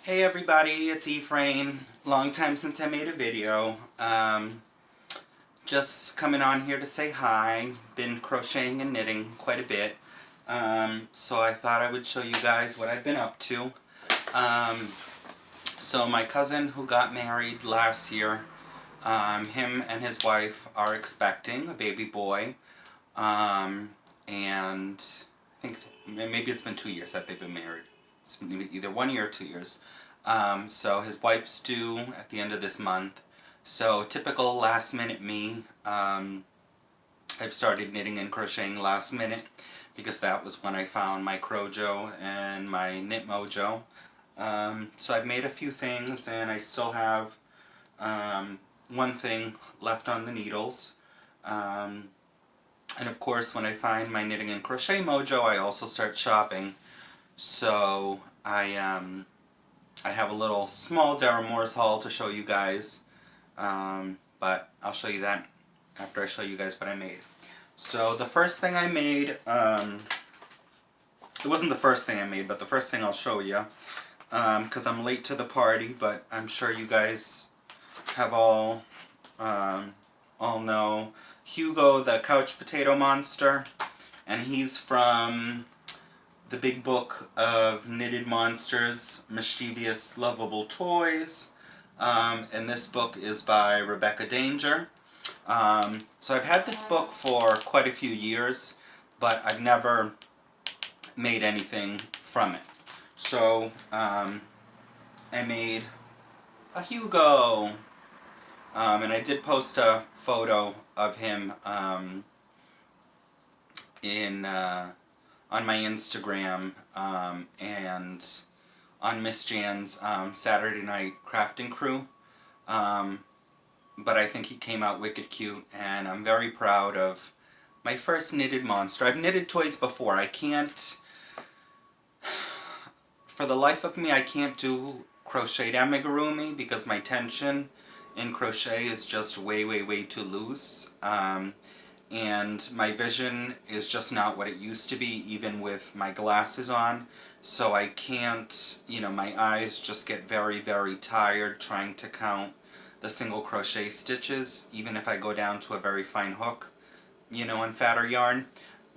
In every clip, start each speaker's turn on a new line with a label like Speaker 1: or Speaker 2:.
Speaker 1: Hey everybody, it's Ephraim. Long time since I made a video. Just coming on here to say hi. Been crocheting and knitting quite a bit. So I thought I would show you guys what I've been up to. So my cousin who got married last year, him and his wife are expecting a baby boy. And I think maybe it's been 2 years that they've been married. It's been either 1 year or 2 years. So his wife's due at the end of this month. So typical last minute me. I've started knitting and crocheting last minute because that was when I found my Crojo and my Knit Mojo. So I've made a few things and I still have one thing left on the needles. And of course when I find my Knitting and Crochet Mojo I also start shopping. So I have a little small deramores haul to show you guys, but I'll show you that after I show you guys what I made. So the first thing I made, it wasn't the first thing I made, but the first thing I'll show you, because I'm late to the party, but I'm sure you guys have all know Hugo the Couch Potato Monster, and he's from the big book of Knitted Monsters, Mischievous Lovable Toys, and this book is by Rebecca Danger. So I've had this book for quite a few years, but I've never made anything from it. So I made a Hugo, and I did post a photo of him on my Instagram and on Miss Jan's Saturday Night Crafting Crew. But I think he came out wicked cute, and I'm very proud of my first knitted monster. I've knitted toys before. I can't, for the life of me, I can't do crocheted amigurumi because my tension in crochet is just way too loose. And my vision is just not what it used to be, even with my glasses on. So I can't, my eyes just get very tired trying to count the single crochet stitches, even if I go down to a very fine hook, on fatter yarn.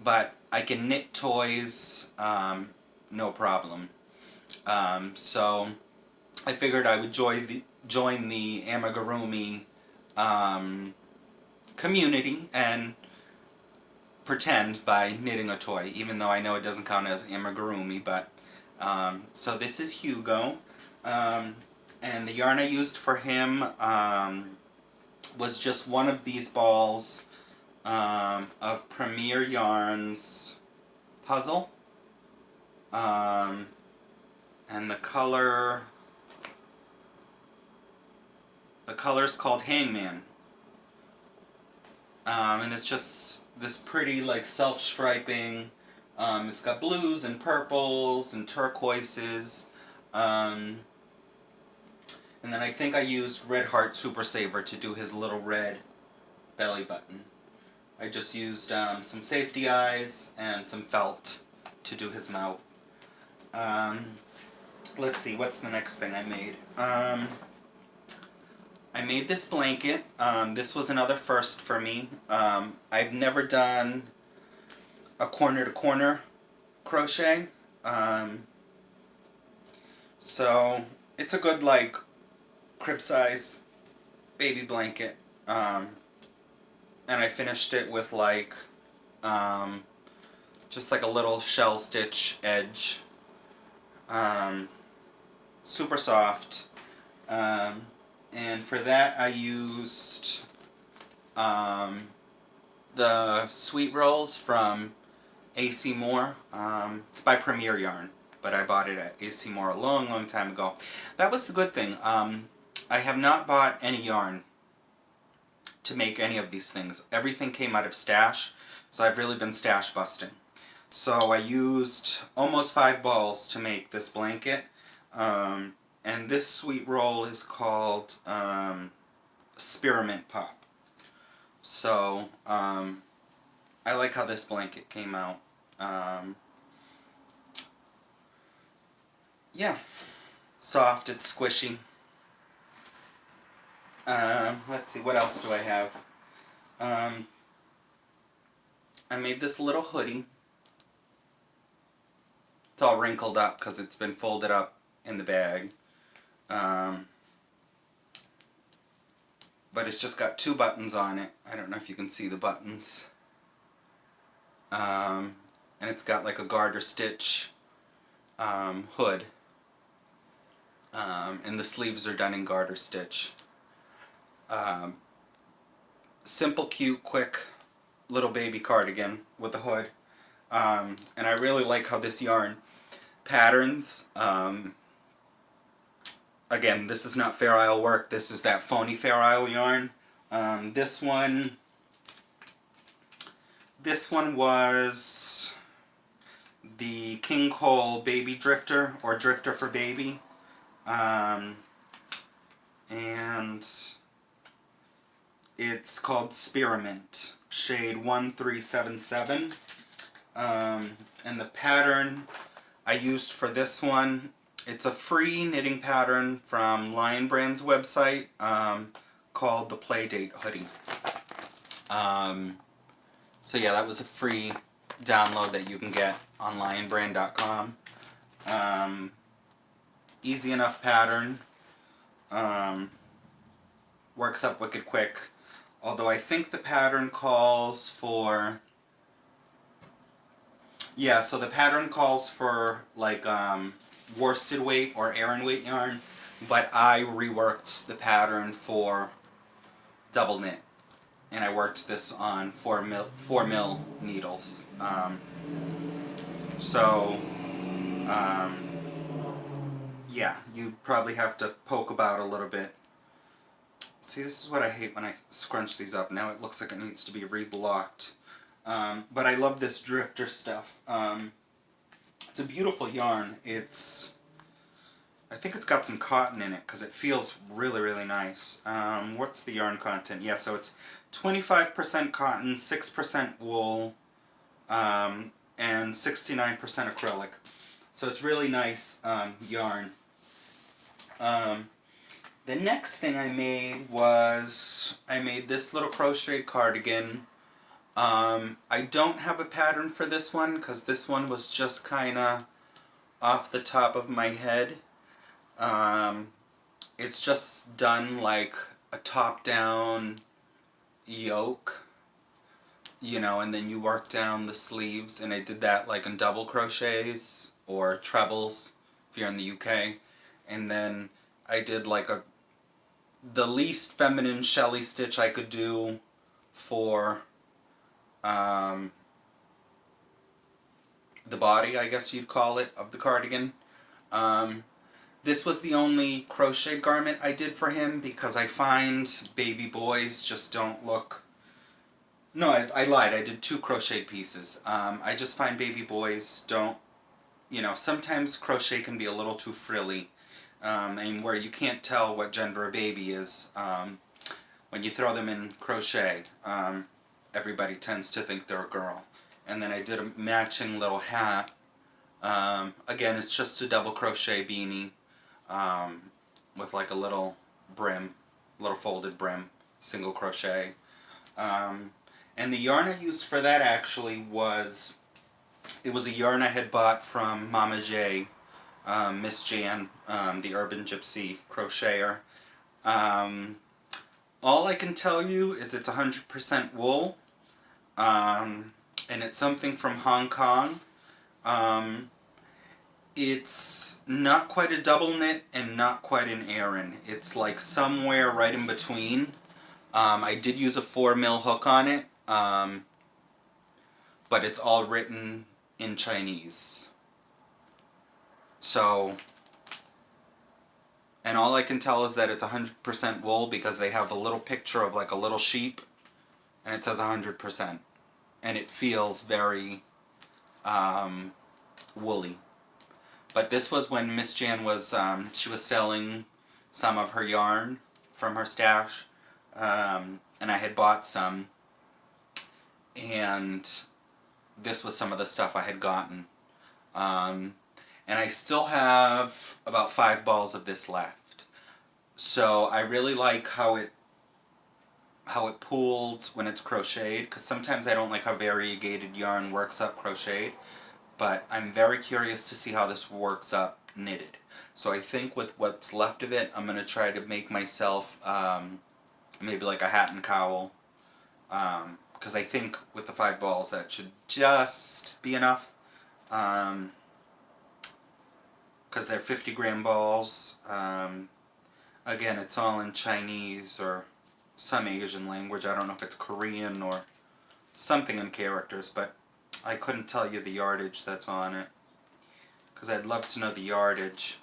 Speaker 1: But I can knit toys, no problem. So I figured I would join the amigurumi community and pretend by knitting a toy, even though I know it doesn't count as amigurumi. But so this is Hugo, and the yarn I used for him was just one of these balls of Premier Yarns Puzzle, and the color's called Hangman. And it's just this pretty, like, self-striping, it's got blues and purples and turquoises, and then I think I used Red Heart Super Saver to do his little red belly button. I just used some safety eyes and some felt to do his mouth. Let's see, what's the next thing I made? I made this blanket. This was another first for me. I've never done a corner-to-corner crochet. So it's a good, like, crib size baby blanket. And I finished it with, like, just like a little shell stitch edge. Super soft. And for that I used the sweet rolls from AC Moore. It's by Premier Yarn, but I bought it at AC Moore a long time ago. That was the good thing. I have not bought any yarn to make any of these things. Everything came out of stash, so I've really been stash busting. So I used almost 5 balls to make this blanket. And this sweet roll is called Spearmint Pop. So I like how this blanket came out. Yeah. soft, it's squishy. Let's see, what else do I have? I made this little hoodie. It's all wrinkled up because it's been folded up in the bag. But it's just got 2 buttons on it. I don't know if you can see the buttons. And it's got like a garter stitch hood. And the sleeves are done in garter stitch. Simple, cute, quick little baby cardigan with a hood. And I really like how this yarn patterns. Again, this is not Fair Isle work. This is that phony Fair Isle yarn. This one was the King Cole Baby Drifter, or Drifter for Baby. And it's called Spearmint, shade 1377. And the pattern I used for this one, it's a free knitting pattern from Lion Brand's website called the Playdate Hoodie. So yeah, that was a free download that you can get on lionbrand.com. Easy enough pattern. Works up wicked quick. Although I think the pattern calls for... Yeah, so the pattern calls for like worsted weight or Aran weight yarn, but I reworked the pattern for double knit, and I worked this on 4 mil needles. Yeah, you probably have to poke about a little bit. See, this is what I hate when I scrunch these up. Now it looks like it needs to be reblocked. But I love this drifter stuff. It's a beautiful yarn. I think it's got some cotton in it because it feels really, really nice. What's the yarn content? Yeah, so it's 25% cotton, 6% wool, and 69% acrylic. So it's really nice yarn. The next thing I made was, I made this little crochet cardigan. I don't have a pattern for this one because this one was just kind of off the top of my head. It's just done like a top-down yoke, you know, and then you work down the sleeves, and I did that like in double crochets or trebles if you're in the UK, and then I did like the least feminine Shelley stitch I could do for the body, I guess you'd call it, of the cardigan. This was the only crochet garment I did for him because I find baby boys just don't look... No, I lied. I did 2 crochet pieces. I just find baby boys don't... You know, sometimes crochet can be a little too frilly. And where you can't tell what gender a baby is when you throw them in crochet. Everybody tends to think they're a girl. And then I did a matching little hat. Again, it's just a double crochet beanie with like a little brim, little folded brim, single crochet. And the yarn I used for that actually was, it was a yarn I had bought from Mama J, Miss Jan, the Urban Gypsy crocheter. All I can tell you is it's 100% wool, and it's something from Hong Kong. It's not quite a double knit and not quite an Aran. It's like somewhere right in between. I did use a 4 mil hook on it, but it's all written in Chinese. So, and all I can tell is that it's 100% wool because they have a little picture of like a little sheep, and it says 100%. And it feels very woolly. But this was when Miss Jan was, she was selling some of her yarn from her stash, and I had bought some, and this was some of the stuff I had gotten. And I still have about 5 balls of this left. So I really like how it pooled when it's crocheted, because sometimes I don't like how variegated yarn works up crocheted, but I'm very curious to see how this works up knitted. So I think with what's left of it, I'm going to try to make myself maybe like a hat and cowl, because I think with the 5 balls that should just be enough, because they're 50-gram balls. Again, it's all in Chinese or some Asian language. I don't know if it's Korean or something in characters, but I couldn't tell you the yardage that's on it, because I'd love to know the yardage.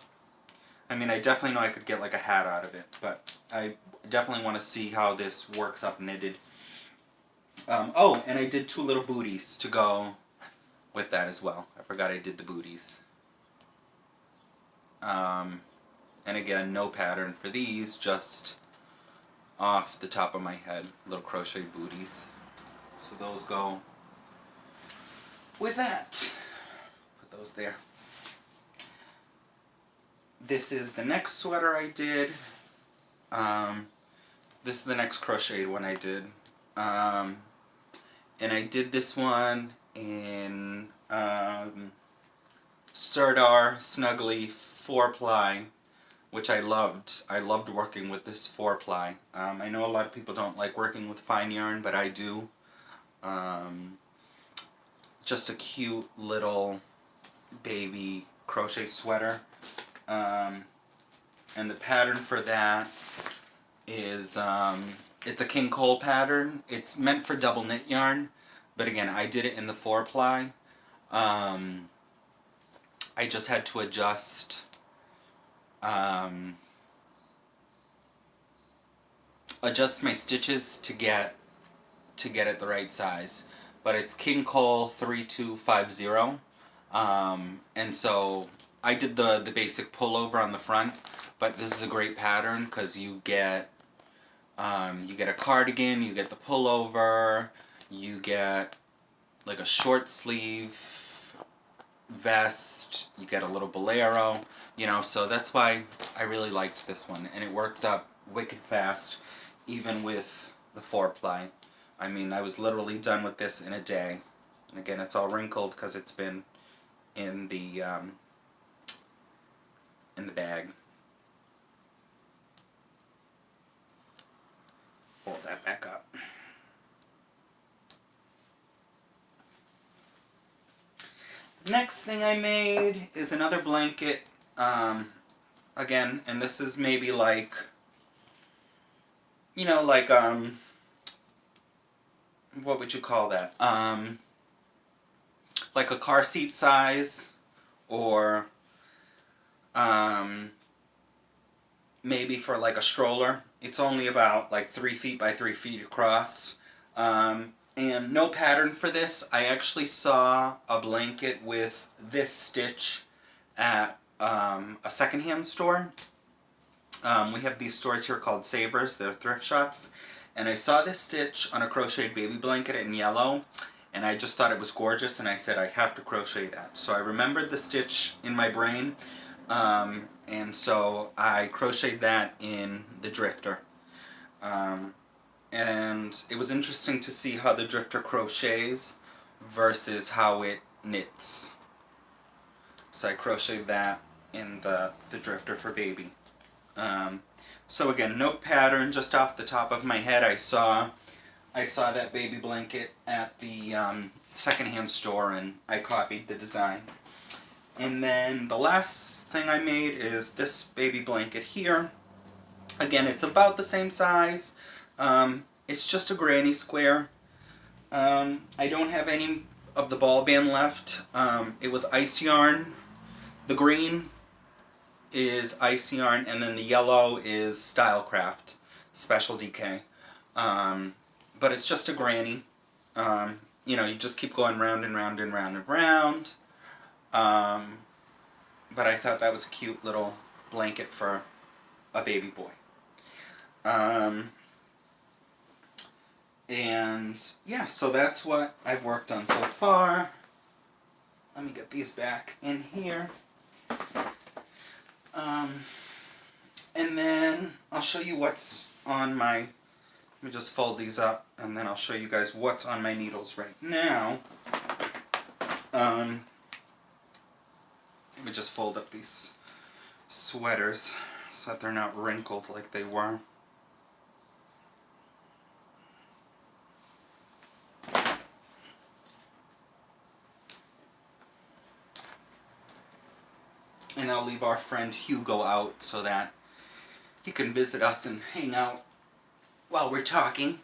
Speaker 1: I mean, I definitely know I could get like a hat out of it, but I definitely want to see how this works up knitted. Oh, and I did 2 little booties to go with that as well. I forgot I did the booties. And again, no pattern for these, just off the top of my head, little crochet booties. So those go with that. Put those there. This is the next sweater I did. This is the next crocheted one I did. And I did this one in Serdar Snuggly 4-ply, which I loved. I loved working with this 4-ply. I know a lot of people don't like working with fine yarn, but I do. Just a cute little baby crochet sweater. And the pattern for that is, it's a King Cole pattern. It's meant for double knit yarn, but again, I did it in the 4-ply. I just had to adjust my stitches to get it the right size. But it's King Cole 3250, and so I did the basic pullover on the front, but this is a great pattern because you get a cardigan, you get the pullover, you get like a short sleeve vest, you get a little bolero, you know, so that's why I really liked this one, and it worked up wicked fast, even with the 4-ply. I mean, I was literally done with this in a day, and again, it's all wrinkled because it's been in the bag. Hold that back up. Next thing I made is another blanket, again, and this is maybe like, you know, like, what would you call that? Like a car seat size, or, maybe for like a stroller. It's only about like 3 feet by 3 feet across. And no pattern for this. I actually saw a blanket with this stitch at a secondhand store. We have these stores here called Savers. They're thrift shops. And I saw this stitch on a crocheted baby blanket in yellow, and I just thought it was gorgeous, and I said I have to crochet that. So I remembered the stitch in my brain, and so I crocheted that in the drifter. And it was interesting to see how the drifter crochets versus how it knits. So I crocheted that in the drifter for baby. So again, no pattern, just off the top of my head. I saw that baby blanket at the secondhand store, and I copied the design. And then the last thing I made is this baby blanket here. Again, it's about the same size. It's just a granny square. I don't have any of the ball band left. It was ice yarn. The green is ice yarn, and then the yellow is Stylecraft Special DK. But it's just a granny. You know, you just keep going round and round and round and round. But I thought that was a cute little blanket for a baby boy. And yeah, so that's what I've worked on so far. Let me get these back in here. And then I'll show you what's on my, let me just fold these up, and then I'll show you guys what's on my needles right now. Let me just fold up these sweaters so that they're not wrinkled like they were. And I'll leave our friend Hugo out so that he can visit us and hang out while we're talking.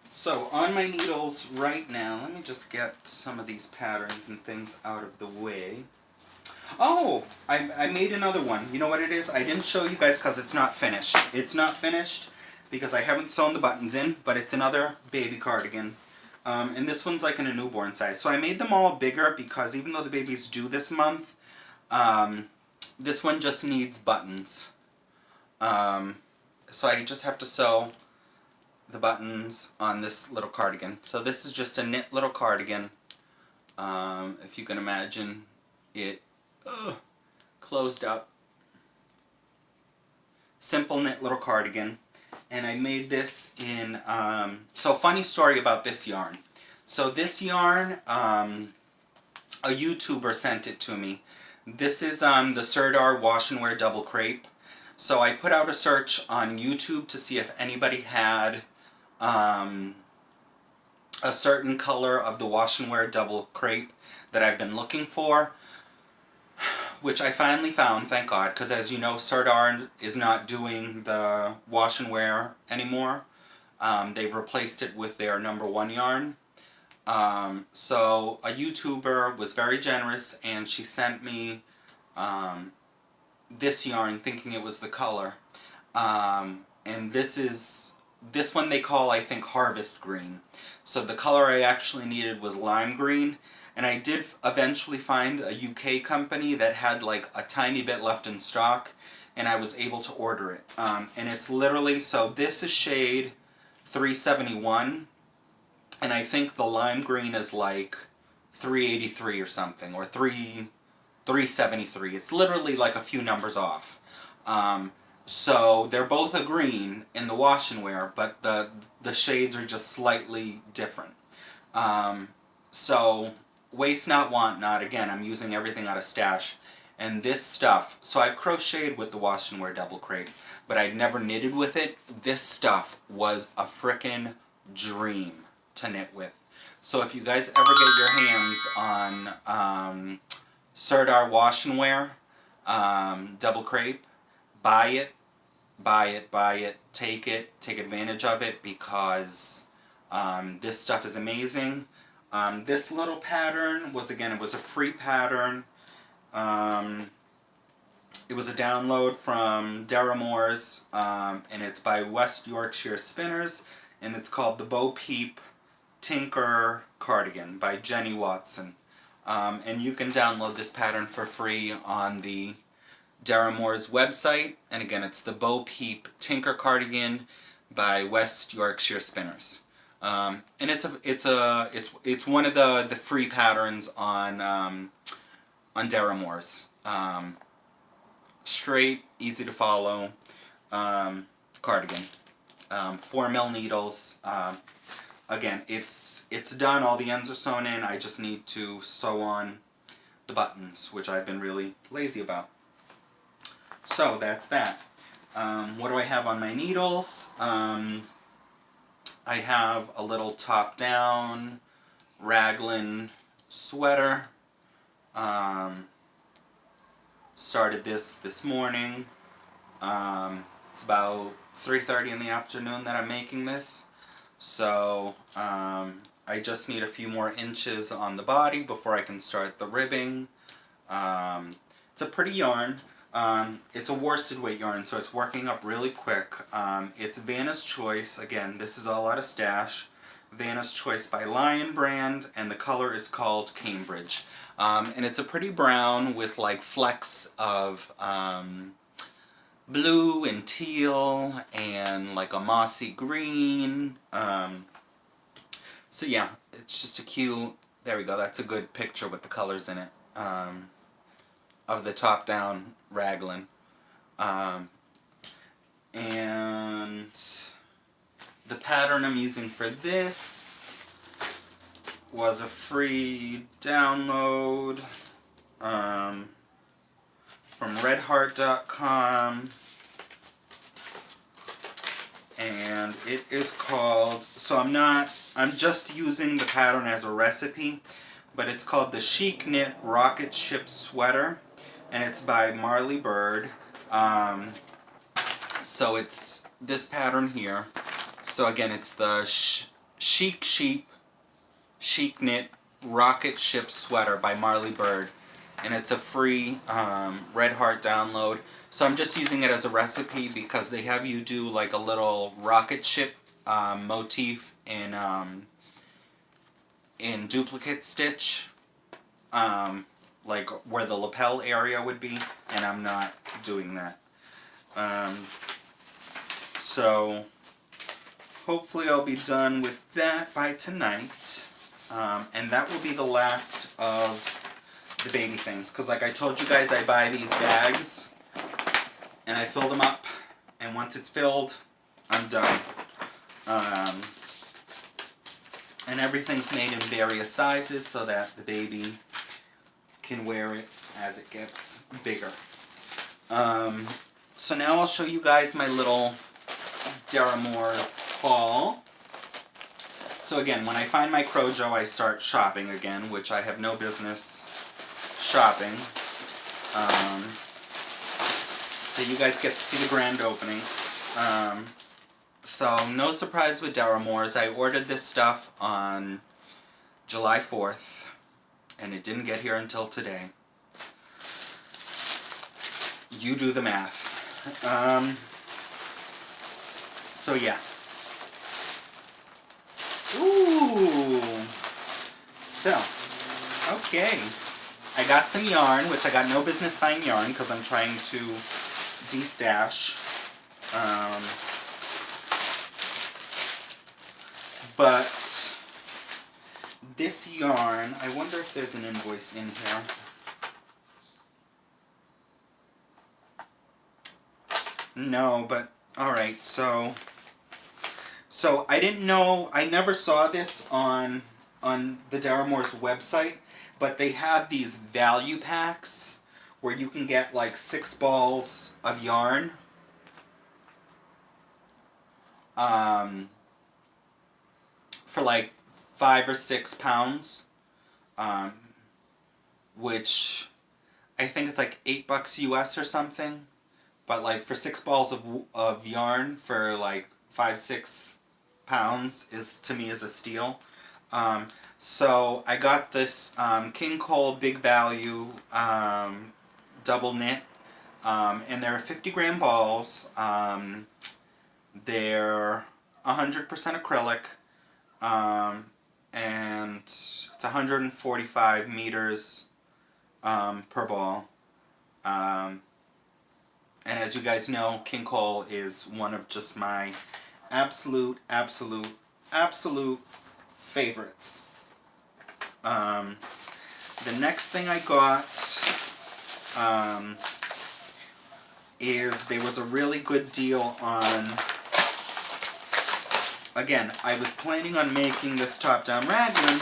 Speaker 1: So on my needles right now, let me just get some of these patterns and things out of the way. Oh, I made another one. You know what it is? I didn't show you guys because it's not finished. It's not finished because I haven't sewn the buttons in, but it's another baby cardigan. And this one's like in a newborn size. So I made them all bigger because even though the baby's due this month, this one just needs buttons. So I just have to sew the buttons on this little cardigan. So this is just a knit little cardigan. If you can imagine it closed up. Simple knit little cardigan. And I made this in, so funny story about this yarn. So this yarn, a YouTuber sent it to me. This is the Serdar Wash and Wear Double Crepe. So I put out a search on YouTube to see if anybody had a certain color of the Wash and Wear Double Crepe that I've been looking for, which I finally found, thank God, because as you know, Serdar is not doing the wash and wear anymore. They've replaced it with their #1 yarn. So a YouTuber was very generous, and she sent me this yarn thinking it was the color. And this one they call, I think, Harvest Green. So the color I actually needed was Lime Green. And I did eventually find a UK company that had like a tiny bit left in stock, and I was able to order it. And it's literally, so this is shade 371, and I think the lime green is like 383 or something, or 373. It's literally like a few numbers off. So they're both a green in the wash and wear, but the shades are just slightly different. So waste not, want not. Again, I'm using everything out of stash. And this stuff, so I've crocheted with the Wash and Wear Double Crepe, but I'd never knitted with it. This stuff was a frickin' dream to knit with. So if you guys ever get your hands on Serdar Wash and Wear Double Crepe, buy it, take advantage of it, because this stuff is amazing. This little pattern was, again, it was a free pattern. It was a download from Deramores, and it's by West Yorkshire Spinners, and it's called the Bo Peep Tinker Cardigan by Jenny Watson. And you can download this pattern for free on the Deramores website, and again, it's the Bo Peep Tinker Cardigan by West Yorkshire Spinners. And it's one of the free patterns on Deramores. Straight, easy to follow cardigan. 4mm needles. Again, it's done. All the ends are sewn in. I just need to sew on the buttons, which I've been really lazy about. So that's that. What do I have on my needles? I have a little top-down raglan sweater. Started this morning. It's about 3:30 in the afternoon that I'm making this. So I just need a few more inches on the body before I can start the ribbing. It's a pretty yarn. It's a worsted weight yarn, so it's working up really quick. It's Vanna's Choice. Again, this is all out of stash. Vanna's Choice by Lion Brand, and the color is called Cambridge. And it's a pretty brown with like flecks of blue and teal and like a mossy green. So yeah, it's just a cute, there we go, that's a good picture with the colors in it, of the top-down raglan. And the pattern I'm using for this was a free download from redheart.com, and it is called, so I'm just using the pattern as a recipe, but it's called the Chic Knit Rocket Ship Sweater, and it's by Marley Bird. So it's this pattern here. So again, it's the Chic Knit Rocket Ship Sweater by Marley Bird, and it's a free Red Heart download. So I'm just using it as a recipe because they have you do like a little rocket ship motif in duplicate stitch, like where the lapel area would be, and I'm not doing that. So hopefully I'll be done with that by tonight, and that will be the last of the baby things, because like I told you guys, I buy these bags and I fill them up, and once it's filled, I'm done. And everything's made in various sizes so that the baby can wear it as it gets bigger. So now I'll show you guys my little Deramores haul. So again, when I find my Crojo, I start shopping again, which I have no business shopping. So you guys get to see the grand opening. So no surprise with Deramores. I ordered this stuff on July 4th, and it didn't get here until today. You do the math. So yeah. Ooh. So, okay. I got some yarn, which I got no business buying yarn because I'm trying to de-stash. But this yarn, I wonder if there's an invoice in here. No, but alright, so I didn't know, I never saw this on the Deramores website, but they have these value packs where you can get like 6 balls of yarn. For like £5 or £6, which I think it's like $8 US or something. But like for 6 balls of yarn for like £5-6 is, to me, is a steal. So I got this King Cole Big Value double knit, and they're 50-gram balls. They're 100% acrylic, and it's 145 meters per ball. And as you guys know, King Cole is one of just my absolute favorites. The next thing I got is there was a really good deal on, again, I was planning on making this top-down raglan,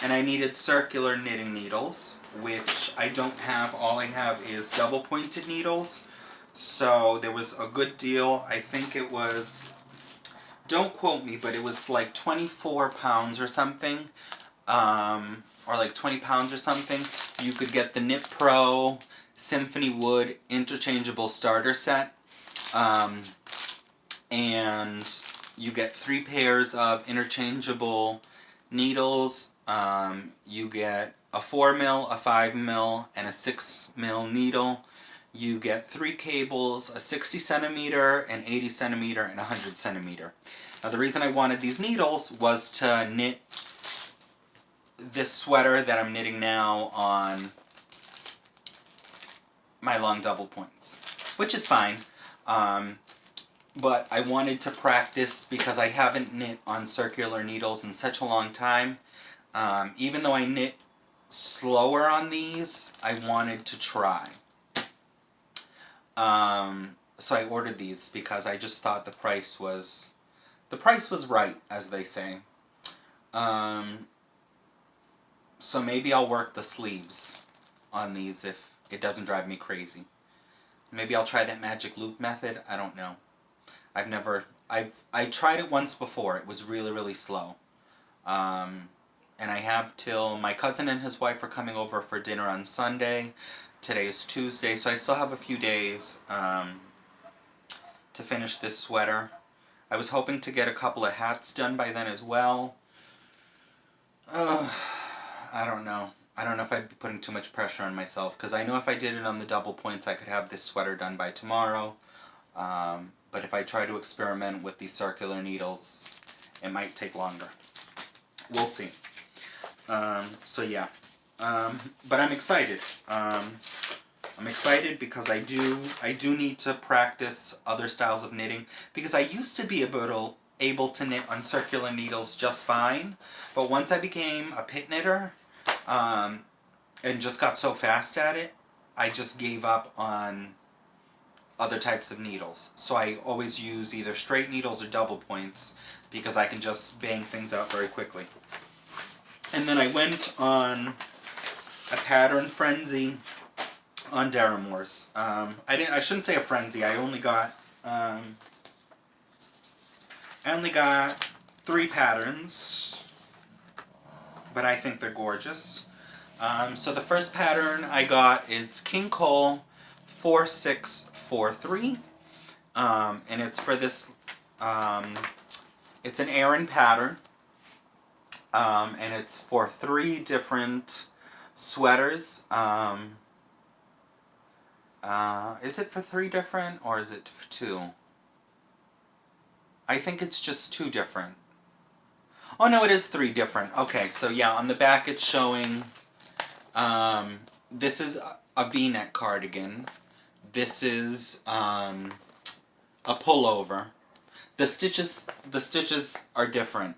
Speaker 1: and I needed circular knitting needles, which I don't have. All I have is double-pointed needles. So there was a good deal. I think it was, don't quote me, but it was like 24 pounds or something, or like 20 pounds or something. You could get the Knit Pro Symphony Wood interchangeable starter set, and you get 3 pairs of interchangeable needles. You get a 4mm, a 5mm, and a 6mm needle. You get 3 cables, a 60 centimeter, an 80 centimeter, and a 100 centimeter. Now the reason I wanted these needles was to knit this sweater that I'm knitting now on my long double points, which is fine. but I wanted to practice because I haven't knit on circular needles in such a long time. Even though I knit slower on these, I wanted to try. So I ordered these because I just thought the price was right, as they say. So maybe I'll work the sleeves on these if it doesn't drive me crazy. Maybe I'll try that magic loop method. I don't know. I tried it once before. It was really, really slow. And I have till my cousin and his wife are coming over for dinner on Sunday. Today is Tuesday, so I still have a few days to finish this sweater. I was hoping to get a couple of hats done by then as well. I don't know. I don't know if I'd be putting too much pressure on myself, because I know if I did it on the double points, I could have this sweater done by tomorrow. But if I try to experiment with these circular needles, it might take longer. We'll see. So yeah. But I'm excited. I'm excited because I do need to practice other styles of knitting, because I used to be able to knit on circular needles just fine, but once I became a pit knitter, and just got so fast at it, I just gave up on other types of needles. So I always use either straight needles or double points, because I can just bang things out very quickly. And then I went on a pattern frenzy on deramores. I shouldn't say a frenzy. I only got 3 patterns, but I think they're gorgeous. So the first pattern I got is King Cole 4643, and it's for this. It's an Aran pattern, and it's for 3 different sweaters. Is it for 3 different, or is it for 2? I think it's just 2 different. Oh no, it is 3 different. Okay, so yeah, on the back it's showing, this is a V-neck cardigan. This is a pullover. The stitches are different.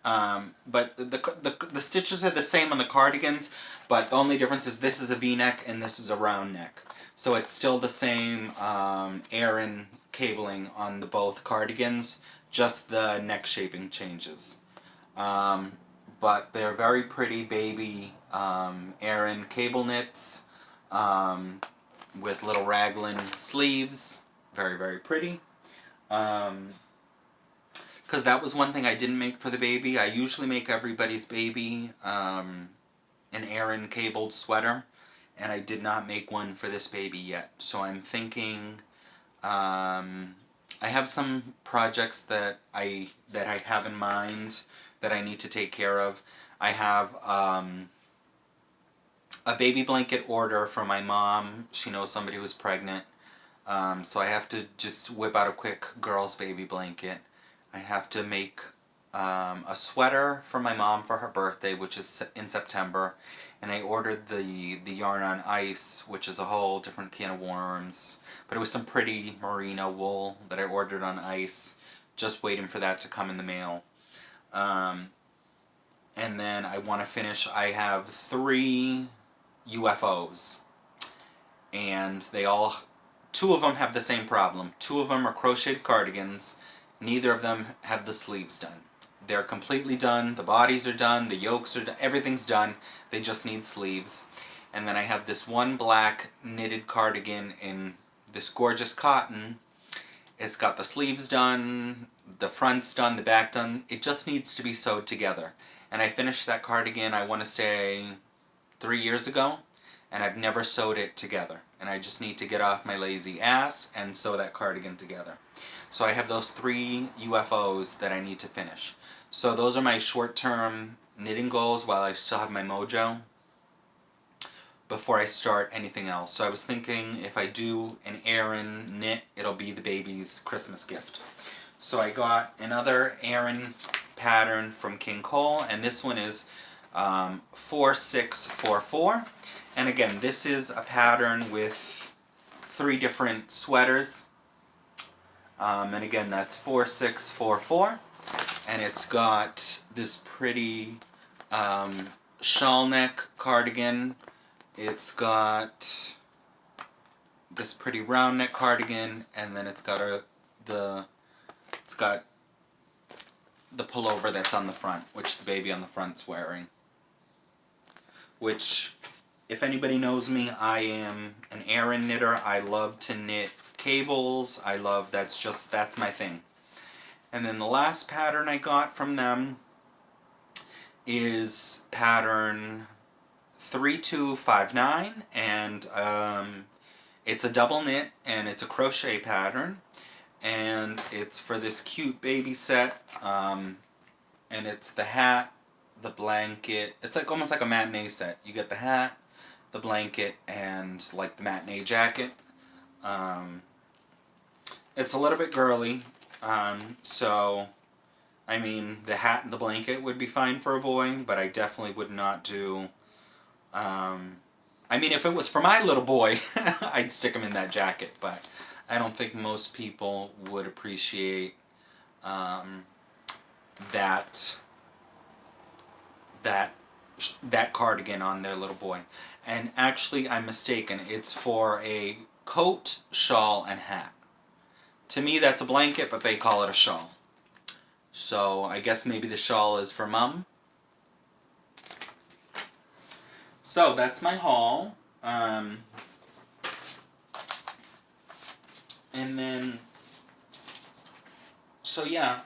Speaker 1: But the stitches are the same on the cardigans, but the only difference is this is a V-neck and this is a round neck. So it's still the same Aran cabling on the both cardigans, just the neck shaping changes. But they're very pretty baby Aran cable knits with little raglan sleeves. Very, very pretty. Because that was one thing I didn't make for the baby. I usually make everybody's baby an Aran cabled sweater, and I did not make one for this baby yet. So I'm thinking, I have some projects that I have in mind that I need to take care of. I have a baby blanket order for my mom. She knows somebody who's pregnant, so I have to just whip out a quick girl's baby blanket. I have to make a sweater for my mom for her birthday, which is in September, and I ordered the yarn on ice, which is a whole different can of worms, but it was some pretty merino wool that I ordered on ice, just waiting for that to come in the mail. And then I want to finish, I have 3 UFOs, and they all, 2 of them have the same problem. 2 of them are crocheted cardigans. Neither of them have the sleeves done. They're completely done, the bodies are done, the yokes are done, everything's done, they just need sleeves. And then I have this one black knitted cardigan in this gorgeous cotton. It's got the sleeves done, the front's done, the back done, it just needs to be sewed together. And I finished that cardigan, I want to say 3 years ago, and I've never sewed it together. And I just need to get off my lazy ass and sew that cardigan together. So I have those 3 UFOs that I need to finish. So those are my short-term knitting goals while I still have my mojo before I start anything else. So I was thinking if I do an Aran knit, it'll be the baby's Christmas gift. So I got another Aran pattern from King Cole, and this one is 4644. And again, this is a pattern with 3 different sweaters. And again, that's 4644. And it's got this pretty shawl neck cardigan. It's got this pretty round neck cardigan, and then it's got the pullover that's on the front, which the baby on the front's wearing. Which, if anybody knows me, I am an Aran knitter. I love to knit cables. That's my thing. And then the last pattern I got from them is pattern 3259, and it's a double knit, and it's a crochet pattern, and it's for this cute baby set, and it's the hat, the blanket. It's like almost like a matinee set. You get the hat, the blanket, and like the matinee jacket. It's a little bit girly, so I mean the hat and the blanket would be fine for a boy, but I definitely would not do. I mean, if it was for my little boy, I'd stick him in that jacket, but I don't think most people would appreciate that cardigan on their little boy. And actually, I'm mistaken. It's for a coat, shawl, and hat. To me, that's a blanket, but they call it a shawl. So I guess maybe the shawl is for Mom. So that's my haul. And then, so yeah,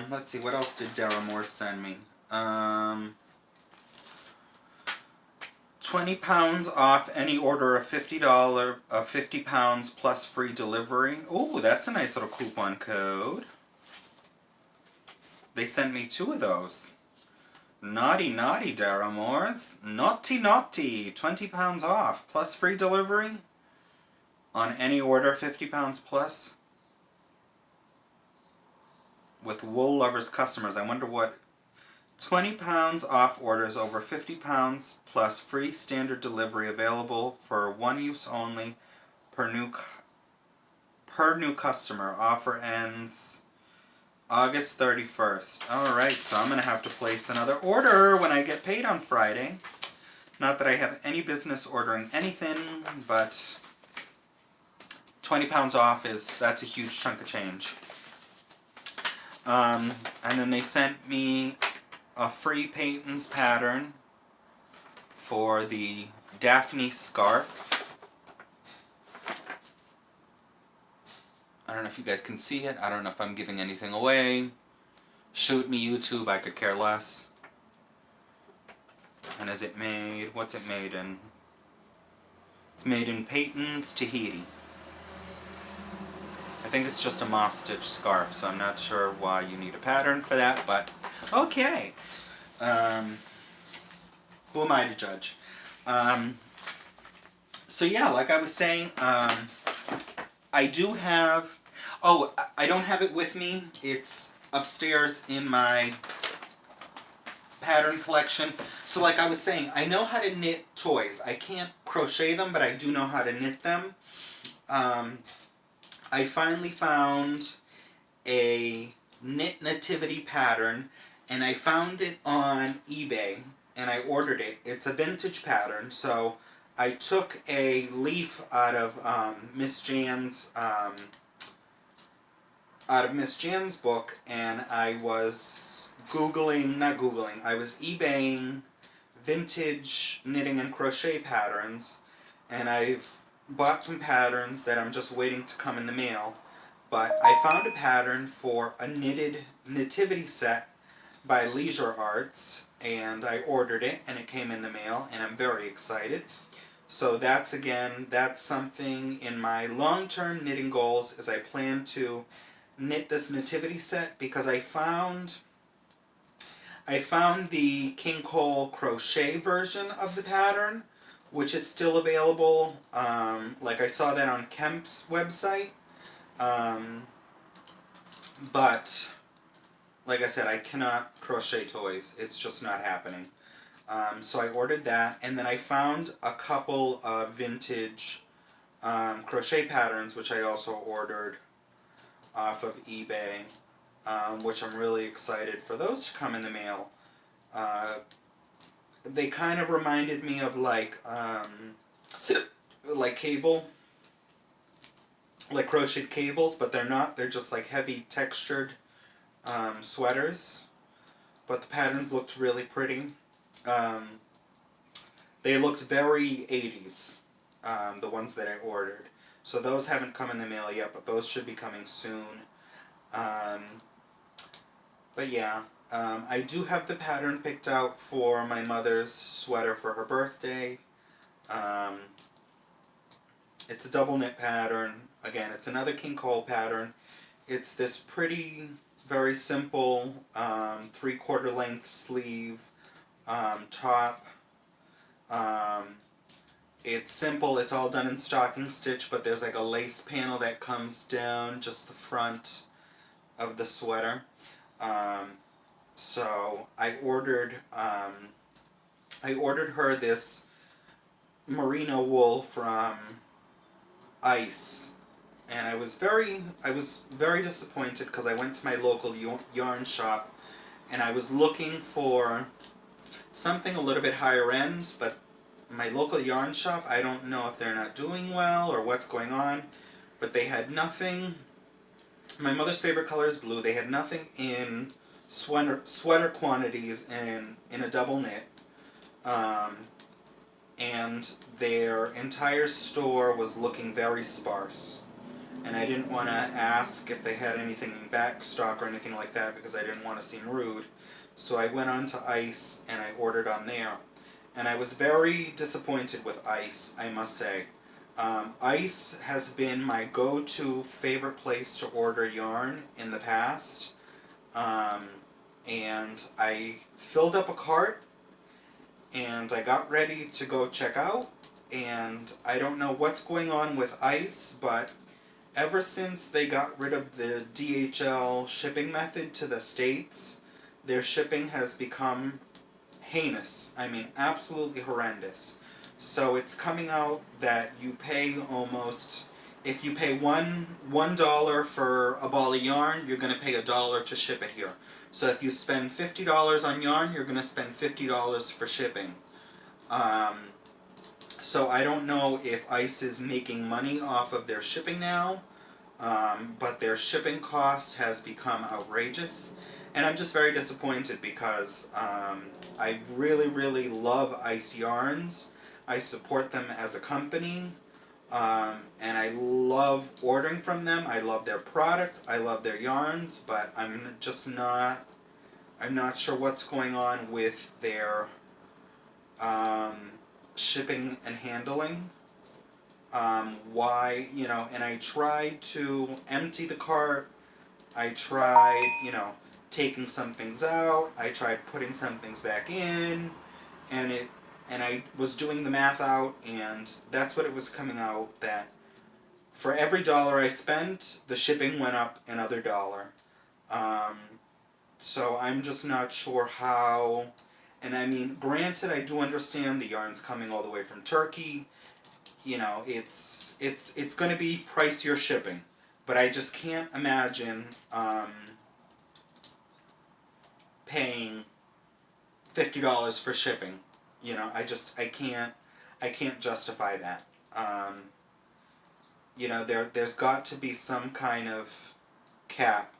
Speaker 1: let's see, what else did Deramores send me? 20 pounds off any order of $50 pounds plus free delivery. Oh, that's a nice little coupon code. They sent me 2 of those. Naughty, naughty, Deramores. Naughty, naughty. 20 pounds off plus free delivery on any order 50 pounds plus. With Wool Lovers customers. I wonder what... 20 pounds off orders over 50 pounds plus free standard delivery available for one use only per new customer. Offer ends August 31st. Alright, so I'm going to have to place another order when I get paid on Friday. Not that I have any business ordering anything, but 20 pounds off that's a huge chunk of change. And then they sent me a free Peyton's pattern for the Daphne scarf. I don't know if you guys can see it. I don't know if I'm giving anything away. Shoot me, YouTube. I could care less. And is it made? What's it made in? It's made in Peyton's, Tahiti. I think it's just a moss stitch scarf, so I'm not sure why you need a pattern for that, but okay. Who am I to judge? So yeah, like I was saying, I do have... Oh, I don't have it with me. It's upstairs in my pattern collection. So like I was saying, I know how to knit toys. I can't crochet them, but I do know how to knit them. I finally found a knit nativity pattern, and I found it on eBay, and I ordered it. It's a vintage pattern, so I took a leaf out of Miss Jan's book, and I was I was eBaying vintage knitting and crochet patterns, and I've bought some patterns that I'm just waiting to come in the mail. But I found a pattern for a knitted nativity set by Leisure Arts, and I ordered it, and it came in the mail, and I'm very excited. So that's something in my long-term knitting goals, is I plan to knit this nativity set, because I found the King Cole crochet version of the pattern, which is still available. Like I saw that on Kemp's website. But, like I said, I cannot crochet toys. It's just not happening. So I ordered that, and then I found a couple of vintage crochet patterns, which I also ordered off of eBay, which I'm really excited for those to come in the mail. They kind of reminded me of like cable, like crocheted cables, but they're not. They're just like heavy textured sweaters. But the patterns looked really pretty. They looked very 80s, the ones that I ordered. So those haven't come in the mail yet, but those should be coming soon. But yeah, I do have the pattern picked out for my mother's sweater for her birthday. It's a double knit pattern. Again, it's another King Cole pattern. It's this pretty, very simple 3/4 length sleeve top. It's simple, it's all done in stocking stitch, but there's like a lace panel that comes down just the front of the sweater. So I ordered her this merino wool from Ice, and I was very disappointed because I went to my local yarn shop and I was looking for something a little bit higher end, but my local yarn shop, I don't know if they're not doing well or what's going on, but they had nothing. My mother's favorite color is blue. They had nothing in sweater quantities in a double knit. And their entire store was looking very sparse. And I didn't want to ask if they had anything in back stock or anything like that because I didn't want to seem rude. So I went on to Ice and I ordered on there. And I was very disappointed with Ice, I must say. Ice has been my go-to favorite place to order yarn in the past. And I filled up a cart and I got ready to go check out. And I don't know what's going on with Ice, but ever since they got rid of the DHL shipping method to the States, their shipping has become heinous. I mean, absolutely horrendous. So it's coming out that you pay almost, if you pay $1 for a ball of yarn, you're going to pay $1 to ship it here. So if you spend $50 on yarn, you're going to spend $50 for shipping. So I don't know if Ice is making money off of their shipping now, but their shipping cost has become outrageous. And I'm just very disappointed because I really love Ice Yarns. I support them as a company, and I love ordering from them. I love their products. I love their yarns, but I'm not sure what's going on with their shipping and handling. Why, and I tried to empty the cart. I tried, taking some things out. I tried putting some things back in, and I was doing the math out, and that's what it was coming out, that for every dollar I spent, the shipping went up another $1. So I'm just not sure how. And I mean, granted, I do understand the yarn's coming all the way from Turkey. It's going to be pricier shipping, but I just can't imagine paying $50 for shipping. I can't justify that. There's got to be some kind of cap,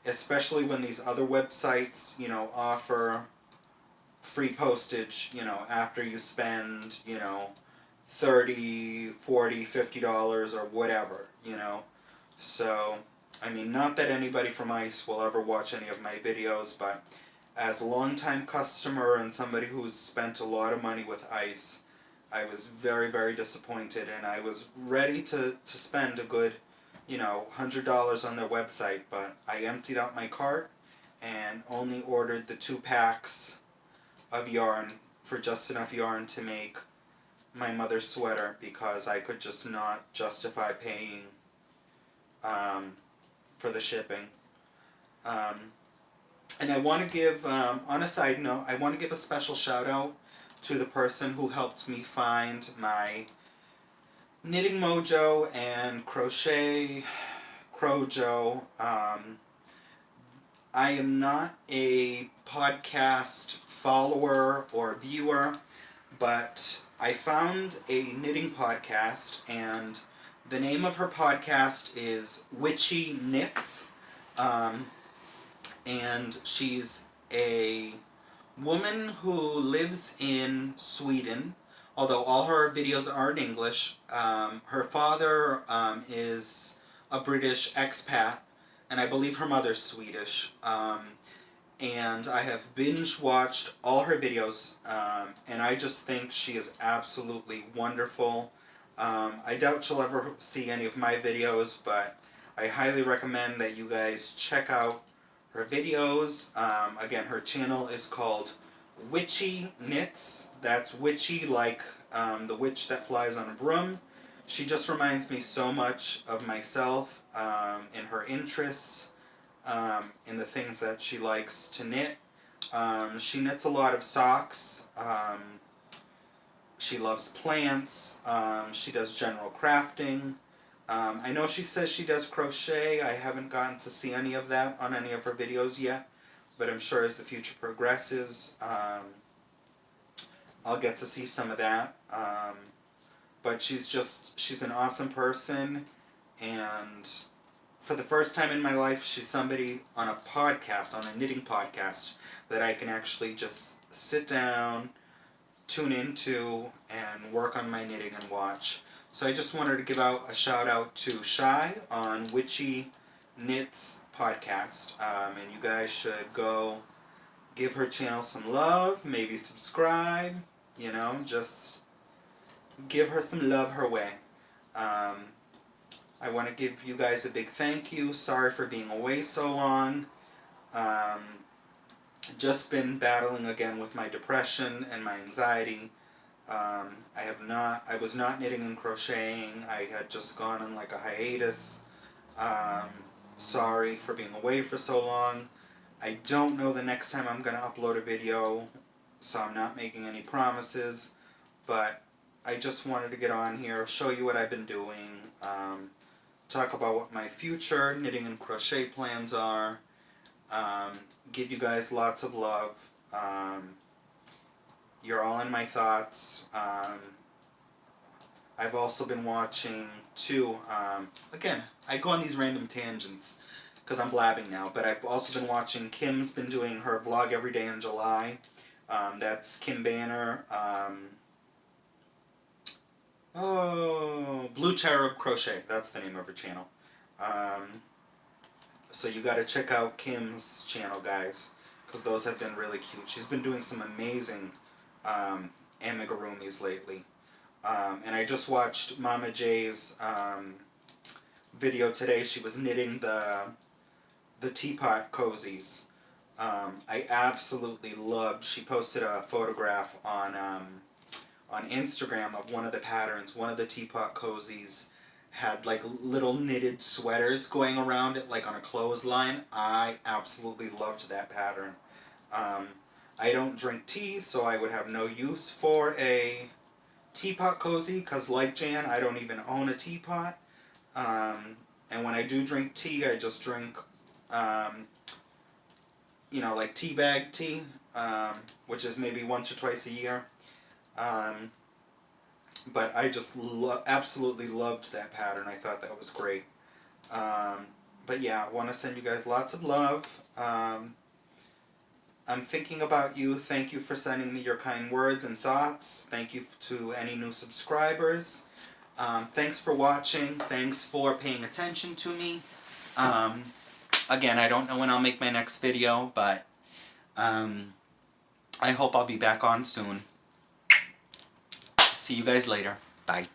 Speaker 1: especially when these other websites, offer free postage, after you spend, $30, $40, $50 or whatever, So, I mean, not that anybody from Ice will ever watch any of my videos, but as a longtime customer and somebody who's spent a lot of money with Ice, I was very disappointed, and I was ready to spend a good, $100 on their website, but I emptied out my cart and only ordered the 2 packs of yarn for just enough yarn to make my mother's sweater because I could just not justify paying for the shipping. And I want to give, on a side note, I want to give a special shout out to the person who helped me find my Knitting Mojo and crochet Crojo. I am not a podcast follower or viewer, but I found a knitting podcast, and the name of her podcast is Witchy Knits, and she's a woman who lives in Sweden, although all her videos are in English. Her father is a British expat, and I believe her mother's Swedish. And I have binge-watched all her videos, and I just think she is absolutely wonderful. I doubt she'll ever see any of my videos, but I highly recommend that you guys check out her videos. Again, her channel is called Witchy Knits. That's witchy like the witch that flies on a broom. She just reminds me so much of myself in her interests, in the things that she likes to knit. She knits a lot of socks. She loves plants. She does general crafting. I know she says she does crochet. I haven't gotten to see any of that on any of her videos yet, but I'm sure as the future progresses, I'll get to see some of that. But she's an awesome person, and for the first time in my life, she's somebody on a podcast, on a knitting podcast, that I can actually just sit down, tune into, and work on my knitting and watch. So I just wanted to give out a shout out to Shy on Witchy Knits podcast, and you guys should go give her channel some love, maybe subscribe, you know, just give her some love her way. I want to give you guys a big thank you. Sorry for being away so long. Just been battling again with my depression and my anxiety. I was not knitting and crocheting. I had just gone on like a hiatus. Sorry for being away for so long. I don't know the next time I'm going to upload a video, so I'm not making any promises, but I just wanted to get on here, show you what I've been doing, talk about what my future knitting and crochet plans are, give you guys lots of love. You're all in my thoughts. I've also been watching, too, again, I go on these random tangents because I'm blabbing now, but I've also been watching, Kim's been doing her vlog every day in July. That's Kim Banner. Blue Cherub Crochet, that's the name of her channel. So you gotta check out Kim's channel, guys, because those have been really cute. She's been doing some amazing amigurumis lately. And I just watched Mama J's video today. She was knitting the teapot cozies. I absolutely loved, she posted a photograph on Instagram of one of the patterns. One of the teapot cozies had like little knitted sweaters going around it like on a clothesline. I absolutely loved that pattern. I don't drink tea, so I would have no use for a teapot cozy, because like Jan, I don't even own a teapot. And when I do drink tea, I just drink, you know, like tea bag tea, which is maybe once or twice a year. But I just absolutely loved that pattern. I thought that was great. But yeah, I want to send you guys lots of love. I'm thinking about you. Thank you for sending me your kind words and thoughts. Thank you to any new subscribers. Thanks for watching. Thanks for paying attention to me. Again, I don't know when I'll make my next video, but I hope I'll be back on soon. See you guys later. Bye.